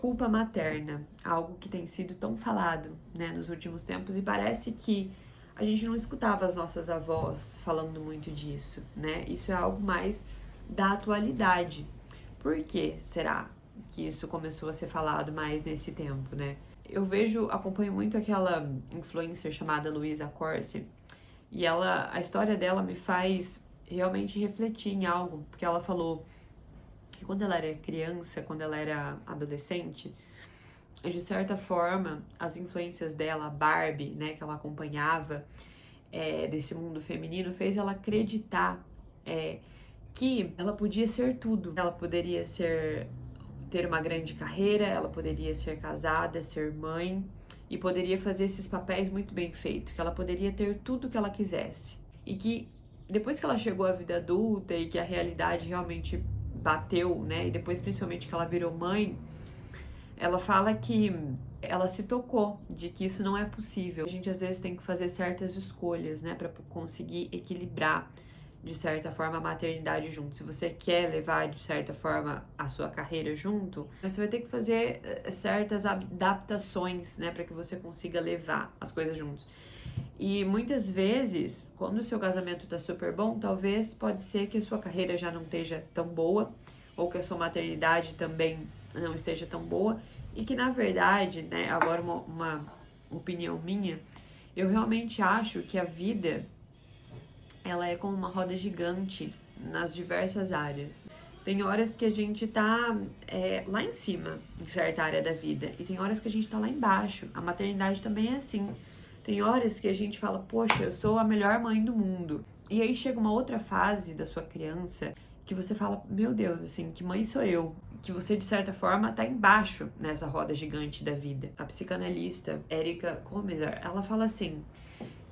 culpa materna, algo que tem sido tão falado, né, nos últimos tempos, e parece que a gente não escutava as nossas avós falando muito disso, né? Isso é algo mais da atualidade. Por que será que isso começou a ser falado mais nesse tempo, né? Eu acompanho muito aquela influencer chamada Luísa Corsi, e a história dela me faz realmente refletir em algo, porque ela falou que quando ela era criança, quando ela era adolescente, de certa forma, as influências dela, a Barbie, né, que ela acompanhava, desse mundo feminino, fez ela acreditar que ela podia ser tudo. Ela poderia ter uma grande carreira, ela poderia ser casada, ser mãe, e poderia fazer esses papéis muito bem feitos, que ela poderia ter tudo que ela quisesse. E que depois que ela chegou à vida adulta e que a realidade realmente bateu, né, e depois principalmente que ela virou mãe, ela fala que ela se tocou de que isso não é possível. A gente às vezes tem que fazer certas escolhas, né, para conseguir equilibrar de certa forma a maternidade junto. Se você quer levar de certa forma a sua carreira junto, você vai ter que fazer certas adaptações, né, para que você consiga levar as coisas juntos. E muitas vezes, quando o seu casamento tá super bom, talvez pode ser que a sua carreira já não esteja tão boa, ou que a sua maternidade também não esteja tão boa, e que na verdade, né, agora uma opinião minha, eu realmente acho que a vida, ela é como uma roda gigante nas diversas áreas. Tem horas que a gente tá lá em cima, em certa área da vida, e tem horas que a gente tá lá embaixo. A maternidade também é assim. Tem horas que a gente fala, poxa, eu sou a melhor mãe do mundo. E aí chega uma outra fase da sua criança que você fala, meu Deus, assim, que mãe sou eu? Que você, de certa forma, tá embaixo nessa roda gigante da vida. A psicanalista Erika Komisar, ela fala assim,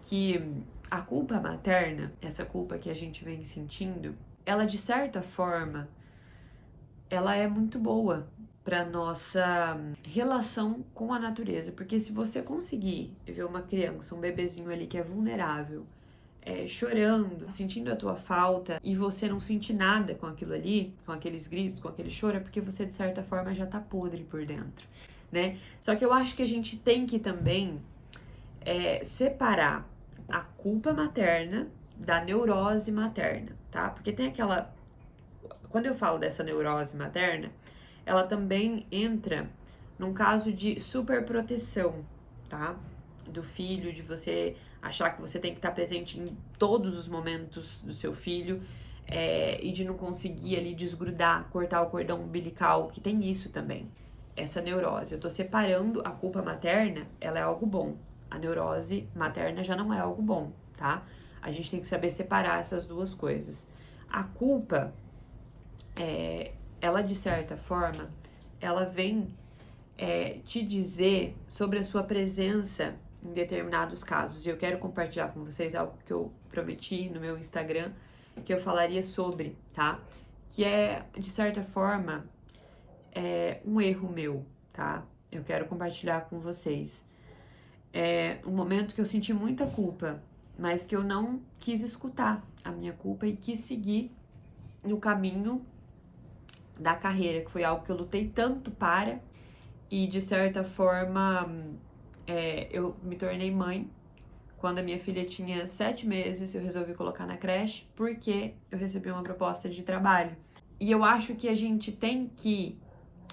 que a culpa materna, essa culpa que a gente vem sentindo, ela, de certa forma, ela é muito boa para nossa relação com a natureza, porque se você conseguir ver uma criança, um bebezinho ali que é vulnerável, chorando, sentindo a tua falta, e você não sentir nada com aquilo ali, com aqueles gritos, com aquele choro, é porque você de certa forma já tá podre por dentro, né? Só que eu acho que a gente tem que também separar a culpa materna da neurose materna, tá? Porque tem aquela... Quando eu falo dessa neurose materna, ela também entra num caso de superproteção, tá? Do filho, de você achar que você tem que estar presente em todos os momentos do seu filho, e de não conseguir ali desgrudar, cortar o cordão umbilical, que tem isso também, essa neurose. Eu tô separando a culpa materna, ela é algo bom. A neurose materna já não é algo bom, tá? A gente tem que saber separar essas duas coisas. A culpa, ela de certa forma, ela vem te dizer sobre a sua presença em determinados casos. E eu quero compartilhar com vocês algo que eu prometi no meu Instagram, que eu falaria sobre, tá? Que é, de certa forma, um erro meu, tá? Eu quero compartilhar com vocês. Um momento que eu senti muita culpa, mas que eu não quis escutar a minha culpa e quis seguir no caminho da carreira, que foi algo que eu lutei tanto para, e de certa forma eu me tornei mãe. Quando a minha filha tinha 7 meses, eu resolvi colocar na creche porque eu recebi uma proposta de trabalho. E eu acho que a gente tem que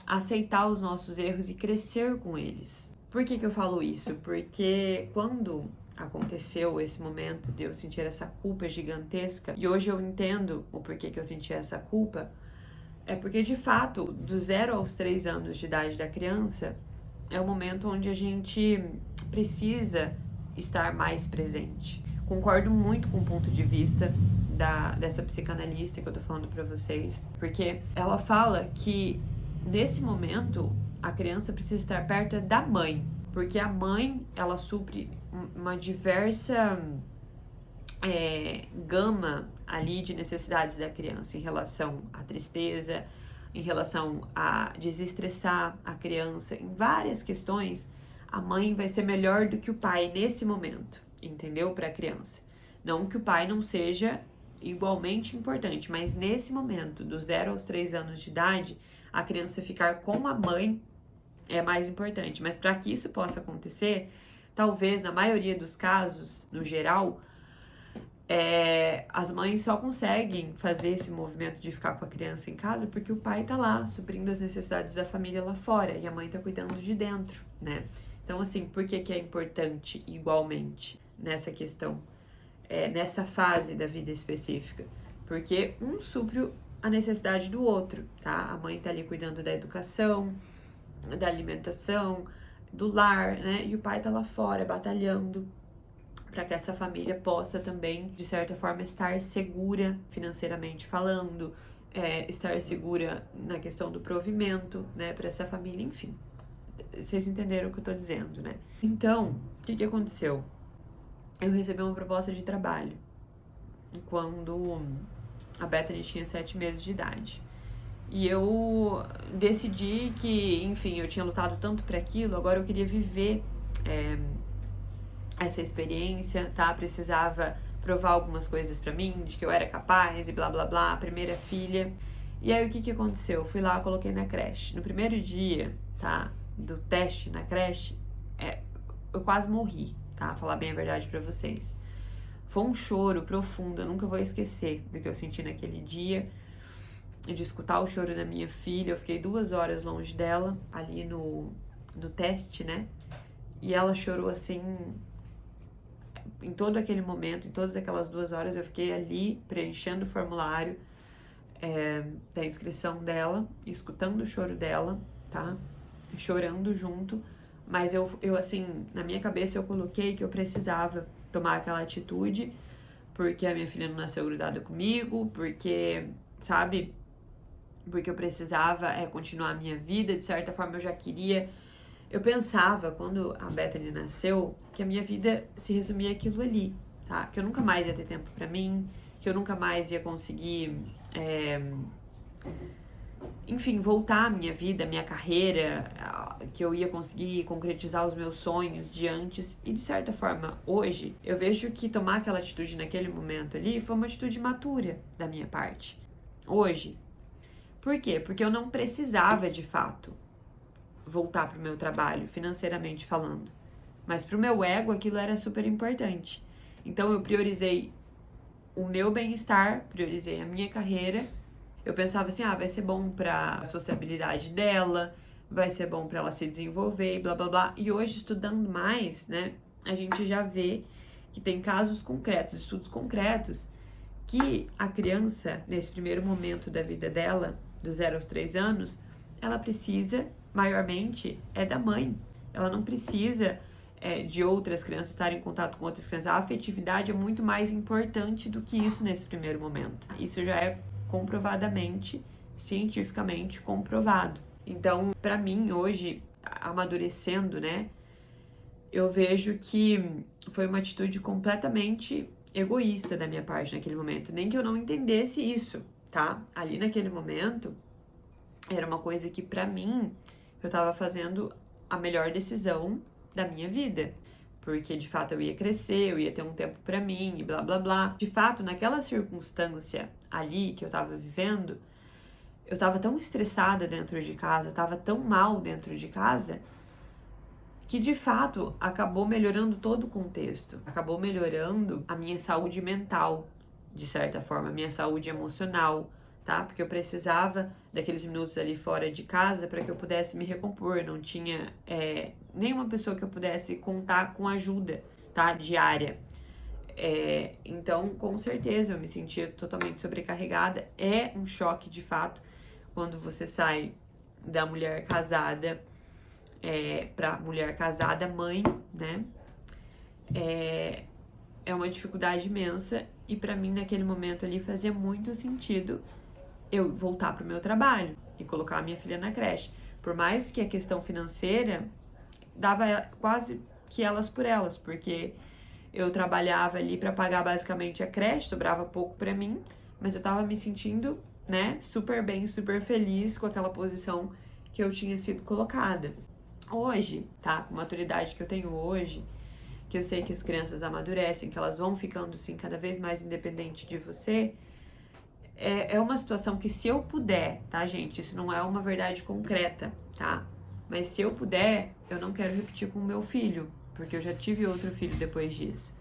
aceitar os nossos erros e crescer com eles. Por que eu falo isso? Porque quando aconteceu esse momento de eu sentir essa culpa gigantesca, e hoje eu entendo o porquê que eu senti essa culpa, é porque, de fato, do 0 aos 3 anos de idade da criança, é o momento onde a gente precisa estar mais presente. Concordo muito com o ponto de vista dessa psicanalista que eu tô falando pra vocês, porque ela fala que, nesse momento, a criança precisa estar perto da mãe, porque a mãe, ela supre uma diversa gama ali de necessidades da criança em relação à tristeza, em relação a desestressar a criança, em várias questões. A mãe vai ser melhor do que o pai nesse momento, entendeu? Para a criança. Não que o pai não seja igualmente importante, mas nesse momento, do 0 aos 3 anos de idade, a criança ficar com a mãe é mais importante. Mas para que isso possa acontecer, talvez na maioria dos casos, no geral, as mães só conseguem fazer esse movimento de ficar com a criança em casa porque o pai tá lá suprindo as necessidades da família lá fora e a mãe tá cuidando de dentro, né? Então, assim, por que que é importante igualmente nessa questão, nessa fase da vida específica? Porque um supre a necessidade do outro, tá? A mãe tá ali cuidando da educação, da alimentação, do lar, né? E o pai tá lá fora batalhando para que essa família possa também, de certa forma, estar segura financeiramente falando, estar segura na questão do provimento, né, para essa família, enfim. Vocês entenderam o que eu tô dizendo, né? Então, o que aconteceu? Eu recebi uma proposta de trabalho quando a Bethany tinha 7 meses de idade. E eu decidi que, enfim, eu tinha lutado tanto para aquilo, agora eu queria viver essa experiência, tá? Precisava provar algumas coisas pra mim, de que eu era capaz e blá blá blá, primeira filha. E aí o que aconteceu? Eu fui lá, coloquei na creche. No primeiro dia, tá? Do teste na creche, eu quase morri, tá? Falar bem a verdade pra vocês. Foi um choro profundo, eu nunca vou esquecer do que eu senti naquele dia, de escutar o choro da minha filha. Eu fiquei 2 horas longe dela, ali no teste, né? E ela chorou assim, em todo aquele momento, em todas aquelas 2 horas, eu fiquei ali preenchendo o formulário da inscrição dela, escutando o choro dela, tá? Chorando junto, mas eu assim, na minha cabeça eu coloquei que eu precisava tomar aquela atitude, porque a minha filha não nasceu grudada comigo, porque, sabe, porque eu precisava continuar a minha vida, de certa forma eu já queria. Eu pensava, quando a Bethany nasceu, que a minha vida se resumia àquilo ali, tá? Que eu nunca mais ia ter tempo pra mim, que eu nunca mais ia conseguir, enfim, voltar à minha vida, à minha carreira, que eu ia conseguir concretizar os meus sonhos de antes. E, de certa forma, hoje, eu vejo que tomar aquela atitude naquele momento ali foi uma atitude matura da minha parte. Hoje. Por quê? Porque eu não precisava, de fato, voltar pro meu trabalho, financeiramente falando. Mas pro meu ego, aquilo era super importante. Então, eu priorizei o meu bem-estar, priorizei a minha carreira. Eu pensava assim, vai ser bom pra sociabilidade dela, vai ser bom pra ela se desenvolver, blá, blá, blá. E hoje, estudando mais, né, a gente já vê que tem casos concretos, estudos concretos, que a criança, nesse primeiro momento da vida dela, do 0 aos 3 anos, ela precisa, maiormente, da mãe. Ela não precisa de outras crianças estarem em contato com outras crianças. A afetividade é muito mais importante do que isso nesse primeiro momento. Isso já é comprovadamente, cientificamente comprovado. Então, para mim, hoje, amadurecendo, né, eu vejo que foi uma atitude completamente egoísta da minha parte naquele momento. Nem que eu não entendesse isso, tá? Ali naquele momento, era uma coisa que pra mim, eu tava fazendo a melhor decisão da minha vida. Porque, de fato, eu ia crescer, eu ia ter um tempo pra mim e blá, blá, blá. De fato, naquela circunstância ali que eu tava vivendo, eu tava tão estressada dentro de casa, eu tava tão mal dentro de casa, que de fato acabou melhorando todo o contexto, acabou melhorando a minha saúde mental, de certa forma, a minha saúde emocional, tá? Porque eu precisava daqueles minutos ali fora de casa para que eu pudesse me recompor, não tinha nenhuma pessoa que eu pudesse contar com ajuda, tá? Diária. Então, com certeza, eu me sentia totalmente sobrecarregada. É um choque, de fato, quando você sai da mulher casada para mulher casada, mãe, né? É uma dificuldade imensa e para mim naquele momento ali fazia muito sentido eu voltar pro meu trabalho e colocar a minha filha na creche. Por mais que a questão financeira dava quase que elas por elas, porque eu trabalhava ali para pagar basicamente a creche, sobrava pouco para mim, mas eu tava me sentindo, né, super bem, super feliz com aquela posição que eu tinha sido colocada. Hoje, tá? Com a maturidade que eu tenho hoje, que eu sei que as crianças amadurecem, que elas vão ficando, sim, cada vez mais independente de você, é uma situação que se eu puder, tá, gente? Isso não é uma verdade concreta, tá? Mas se eu puder, eu não quero repetir com o meu filho, porque eu já tive outro filho depois disso.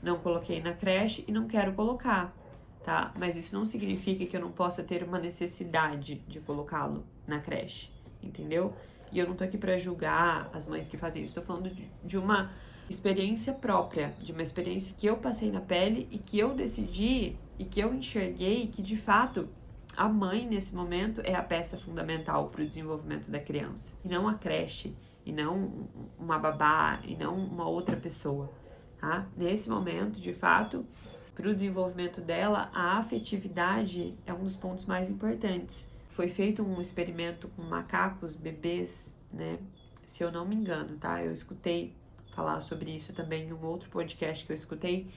Não coloquei na creche e não quero colocar, tá? Mas isso não significa que eu não possa ter uma necessidade de colocá-lo na creche, entendeu? E eu não tô aqui pra julgar as mães que fazem isso, tô falando de uma experiência própria, de uma experiência que eu passei na pele e que eu decidi e que eu enxerguei que, de fato, a mãe, nesse momento, é a peça fundamental para o desenvolvimento da criança, e não a creche, e não uma babá, e não uma outra pessoa, tá? Nesse momento, de fato, para o desenvolvimento dela, a afetividade é um dos pontos mais importantes. Foi feito um experimento com macacos bebês, né? Se eu não me engano, tá? Eu escutei falar sobre isso também em um outro podcast que eu escutei,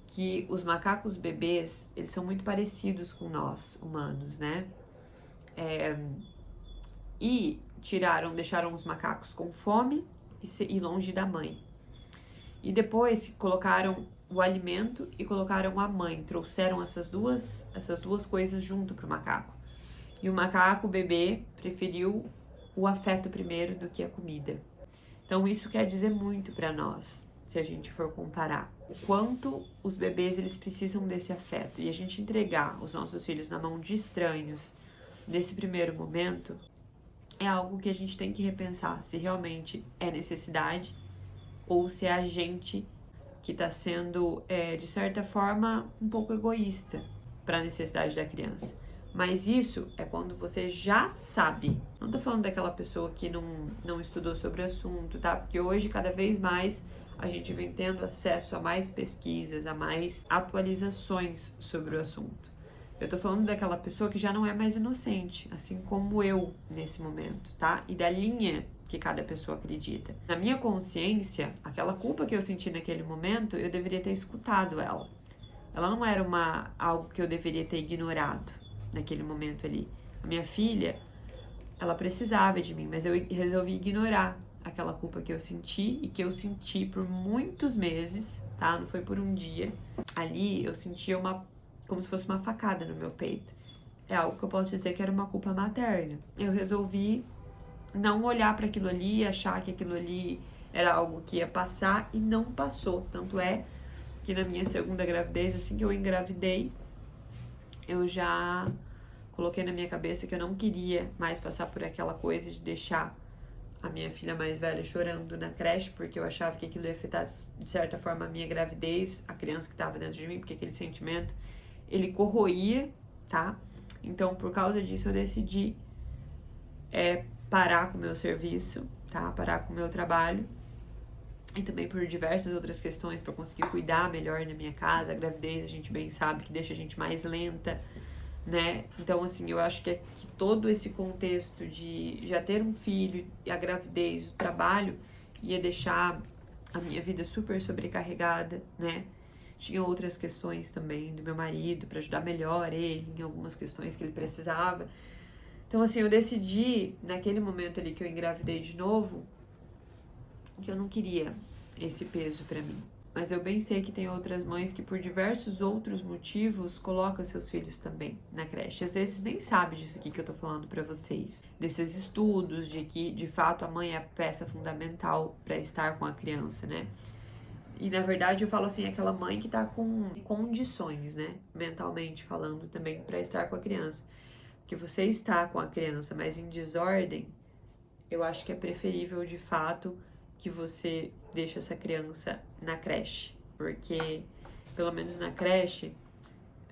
que os macacos bebês, eles são muito parecidos com nós, humanos, né? E deixaram os macacos com fome e longe da mãe. E depois colocaram o alimento e colocaram a mãe, trouxeram essas duas coisas junto pro macaco. E o macaco bebê preferiu o afeto primeiro do que a comida. Então isso quer dizer muito para nós, se a gente for comparar o quanto os bebês eles precisam desse afeto, e a gente entregar os nossos filhos na mão de estranhos nesse primeiro momento é algo que a gente tem que repensar se realmente é necessidade ou se é a gente que está sendo, de certa forma, um pouco egoísta para a necessidade da criança. Mas isso é quando você já sabe. Não tô falando daquela pessoa que não estudou sobre o assunto, tá? Porque hoje, cada vez mais, a gente vem tendo acesso a mais pesquisas, a mais atualizações sobre o assunto. Eu tô falando daquela pessoa que já não é mais inocente, assim como eu nesse momento, tá? E da linha que cada pessoa acredita. Na minha consciência, aquela culpa que eu senti naquele momento, eu deveria ter escutado ela. Ela não era algo que eu deveria ter ignorado naquele momento ali. A minha filha, ela precisava de mim, mas eu resolvi ignorar aquela culpa que eu senti e que eu senti por muitos meses, tá? Não foi por um dia. Ali eu sentia como se fosse uma facada no meu peito. É algo que eu posso dizer que era uma culpa materna. Eu resolvi não olhar para aquilo ali, achar que aquilo ali era algo que ia passar, e não passou. Tanto é que na minha segunda gravidez, assim que eu engravidei, eu já coloquei na minha cabeça que eu não queria mais passar por aquela coisa de deixar a minha filha mais velha chorando na creche, porque eu achava que aquilo ia afetar, de certa forma, a minha gravidez, a criança que estava dentro de mim, porque aquele sentimento, ele corroía, tá? Então, por causa disso, eu decidi parar com o meu serviço, tá? Parar com o meu trabalho. E também por diversas outras questões, para conseguir cuidar melhor na minha casa. A gravidez, a gente bem sabe que deixa a gente mais lenta, né? Então, assim, eu acho que todo esse contexto de já ter um filho, a gravidez, o trabalho, ia deixar a minha vida super sobrecarregada, né? Tinha outras questões também do meu marido, para ajudar melhor ele em algumas questões que ele precisava. Então, assim, eu decidi, naquele momento ali que eu engravidei de novo, que eu não queria esse peso pra mim. Mas eu bem sei que tem outras mães que, por diversos outros motivos, colocam seus filhos também na creche. Às vezes nem sabe disso aqui que eu tô falando pra vocês. Desses estudos de que, de fato, a mãe é a peça fundamental pra estar com a criança, né? E, na verdade, eu falo assim, aquela mãe que tá com condições, né? Mentalmente falando também, pra estar com a criança. Porque você está com a criança, mas em desordem, eu acho que é preferível, de fato, que você deixe essa criança na creche. Porque, pelo menos na creche,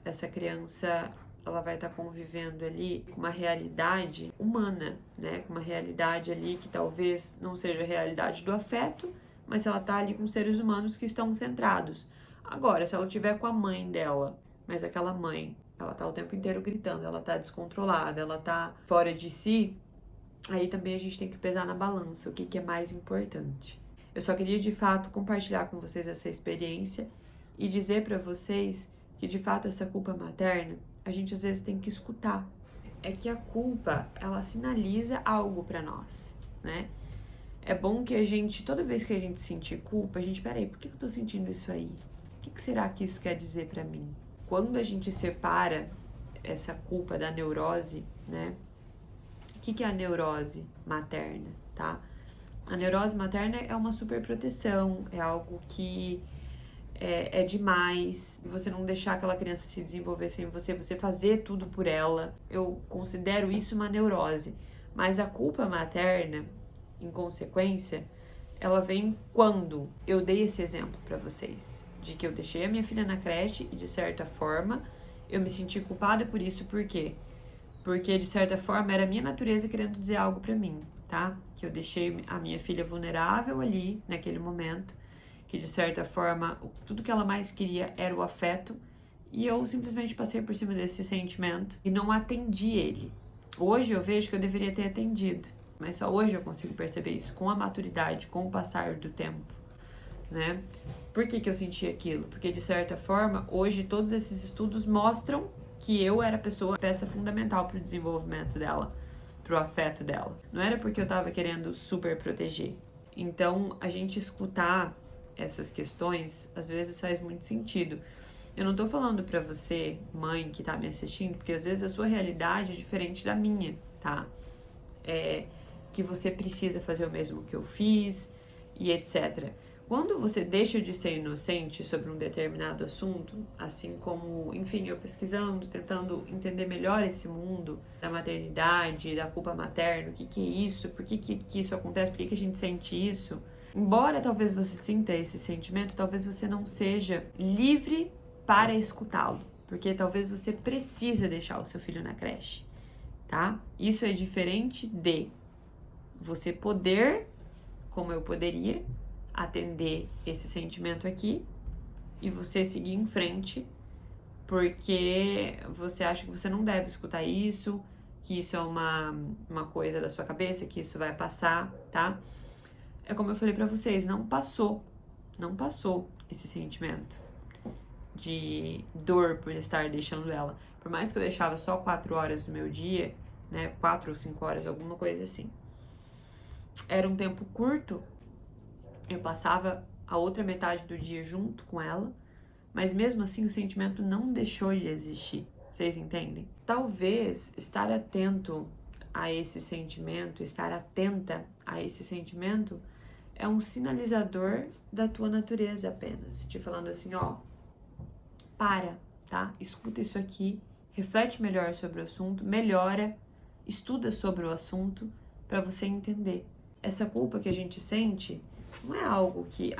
essa criança, ela vai estar convivendo ali com uma realidade humana, né? Com uma realidade ali que talvez não seja a realidade do afeto, mas ela tá ali com seres humanos que estão centrados. Agora, se ela tiver com a mãe dela, mas aquela mãe, ela tá o tempo inteiro gritando, ela tá descontrolada, ela tá fora de si, aí também a gente tem que pesar na balança o que é mais importante. Eu só queria, de fato, compartilhar com vocês essa experiência e dizer pra vocês que, de fato, essa culpa materna, a gente às vezes tem que escutar. É que a culpa, ela sinaliza algo pra nós, né? É bom que a gente, toda vez que a gente sentir culpa, a gente, peraí, por que eu tô sentindo isso aí? O que será que isso quer dizer pra mim? Quando a gente separa essa culpa da neurose, né? O que é a neurose materna? tá? A neurose materna é uma superproteção, é algo que é demais, você não deixar aquela criança se desenvolver sem você fazer tudo por ela. Eu considero isso uma neurose. Mas a culpa materna, em consequência, ela vem quando eu dei esse exemplo para vocês, de que eu deixei a minha filha na creche e, de certa forma, eu me senti culpada por isso. Por quê? Porque, de certa forma, era a minha natureza querendo dizer algo para mim, tá? Que eu deixei a minha filha vulnerável ali, naquele momento, que, de certa forma, tudo que ela mais queria era o afeto, e eu simplesmente passei por cima desse sentimento e não atendi ele. Hoje eu vejo que eu deveria ter atendido, mas só hoje eu consigo perceber isso, com a maturidade, com o passar do tempo, né? Por que eu senti aquilo? Porque, de certa forma, hoje todos esses estudos mostram que eu era a peça fundamental para o desenvolvimento dela, para o afeto dela. Não era porque eu tava querendo super proteger. Então, a gente escutar essas questões, às vezes faz muito sentido. Eu não tô falando pra você, mãe, que tá me assistindo, porque às vezes a sua realidade é diferente da minha, tá? Que você precisa fazer o mesmo que eu fiz e etc. Quando você deixa de ser inocente sobre um determinado assunto, assim como, enfim, eu pesquisando, tentando entender melhor esse mundo da maternidade, da culpa materna, o que é isso, por que isso acontece, por que a gente sente isso, embora talvez você sinta esse sentimento, talvez você não seja livre para escutá-lo, porque talvez você precisa deixar o seu filho na creche, tá? Isso é diferente de você poder, como eu poderia, atender esse sentimento aqui e você seguir em frente porque você acha que você não deve escutar isso, que isso é uma coisa da sua cabeça, que isso vai passar, tá? É como eu falei pra vocês, não passou esse sentimento de dor por estar deixando ela. Por mais que eu deixava só 4 horas do meu dia, né, 4 ou 5 horas, alguma coisa assim. Era um tempo curto, eu passava a outra metade do dia junto com ela, mas mesmo assim o sentimento não deixou de existir. Vocês entendem? Talvez estar atento a esse sentimento, estar atenta a esse sentimento é um sinalizador da tua natureza apenas, te falando assim, ó, para, tá? Escuta isso aqui, reflete melhor sobre o assunto, melhora, estuda sobre o assunto para você entender. Essa culpa que a gente sente não é algo que,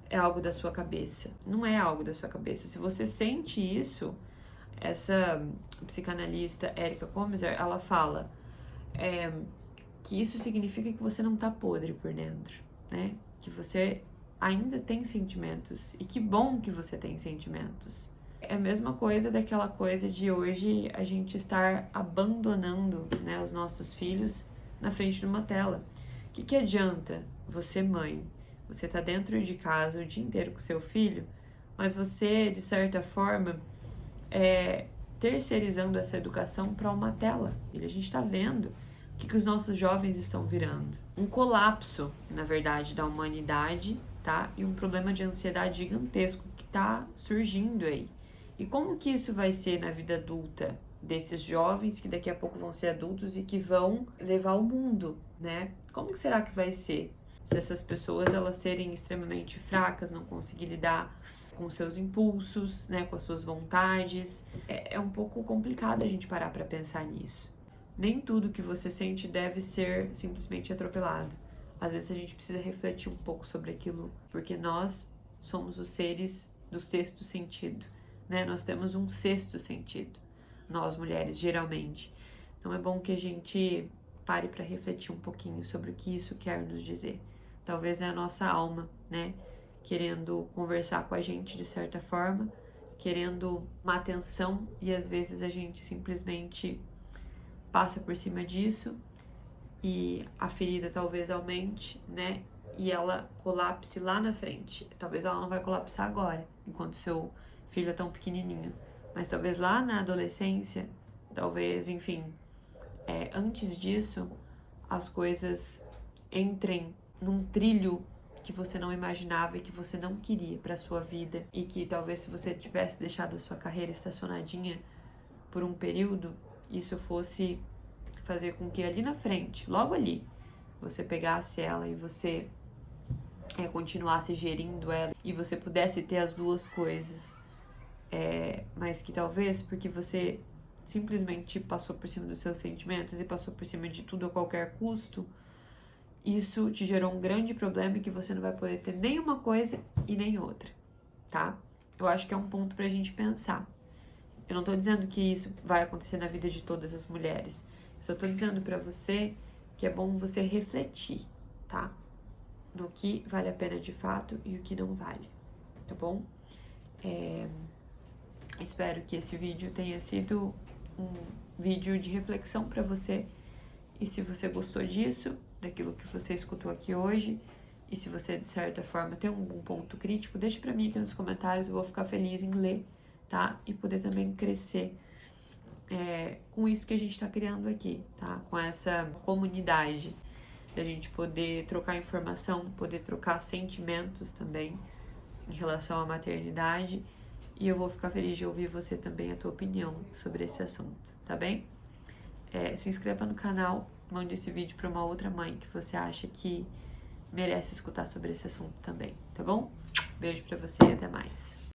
é algo da sua cabeça. Não é algo da sua cabeça. Se você sente isso, essa psicanalista Erica Komisar, ela fala que isso significa que você não tá podre por dentro, né? Que você ainda tem sentimentos. E que bom que você tem sentimentos. É a mesma coisa daquela coisa de hoje a gente estar abandonando, né, os nossos filhos na frente de uma tela. O que adianta você, mãe, você tá dentro de casa o dia inteiro com seu filho, mas você, de certa forma, terceirizando essa educação para uma tela. E a gente tá vendo o que os nossos jovens estão virando. Um colapso, na verdade, da humanidade, tá? E um problema de ansiedade gigantesco que tá surgindo aí. E como que isso vai ser na vida adulta desses jovens que daqui a pouco vão ser adultos e que vão levar o mundo, né? Como que será que vai ser? Se essas pessoas elas serem extremamente fracas, não conseguir lidar com seus impulsos, né, com as suas vontades, é um pouco complicado a gente parar para pensar nisso. Nem tudo que você sente deve ser simplesmente atropelado. Às vezes a gente precisa refletir um pouco sobre aquilo, porque nós somos os seres do sexto sentido, né? Nós temos um sexto sentido, nós mulheres, geralmente. Então é bom que a gente pare para refletir um pouquinho sobre o que isso quer nos dizer. Talvez é a nossa alma, né? Querendo conversar com a gente de certa forma, querendo uma atenção e às vezes a gente simplesmente passa por cima disso e a ferida talvez aumente, né? E ela colapse lá na frente. Talvez ela não vai colapsar agora, enquanto seu filho é tão pequenininho. Mas talvez lá na adolescência, talvez, enfim, antes disso, as coisas entrem num trilho que você não imaginava e que você não queria para sua vida e que talvez se você tivesse deixado a sua carreira estacionadinha por um período, isso fosse fazer com que ali na frente, logo ali, você pegasse ela e você continuasse gerindo ela e você pudesse ter as duas coisas, mas que talvez porque você simplesmente passou por cima dos seus sentimentos e passou por cima de tudo a qualquer custo, isso te gerou um grande problema e que você não vai poder ter nem uma coisa e nem outra, tá? Eu acho que é um ponto pra gente pensar. Eu não tô dizendo que isso vai acontecer na vida de todas as mulheres. Eu só tô dizendo pra você que é bom você refletir, tá? No que vale a pena de fato e o que não vale, tá bom? Espero que esse vídeo tenha sido um vídeo de reflexão pra você. E se você gostou disso, daquilo que você escutou aqui hoje, e se você, de certa forma, tem um ponto crítico, deixa pra mim aqui nos comentários, eu vou ficar feliz em ler, tá? E poder também crescer com isso que a gente tá criando aqui, tá? Com essa comunidade, da gente poder trocar informação, poder trocar sentimentos também em relação à maternidade. E eu vou ficar feliz de ouvir você também, a tua opinião sobre esse assunto, tá bem? Se inscreva no canal, mande esse vídeo para uma outra mãe que você acha que merece escutar sobre esse assunto também, tá bom? Beijo pra você e até mais.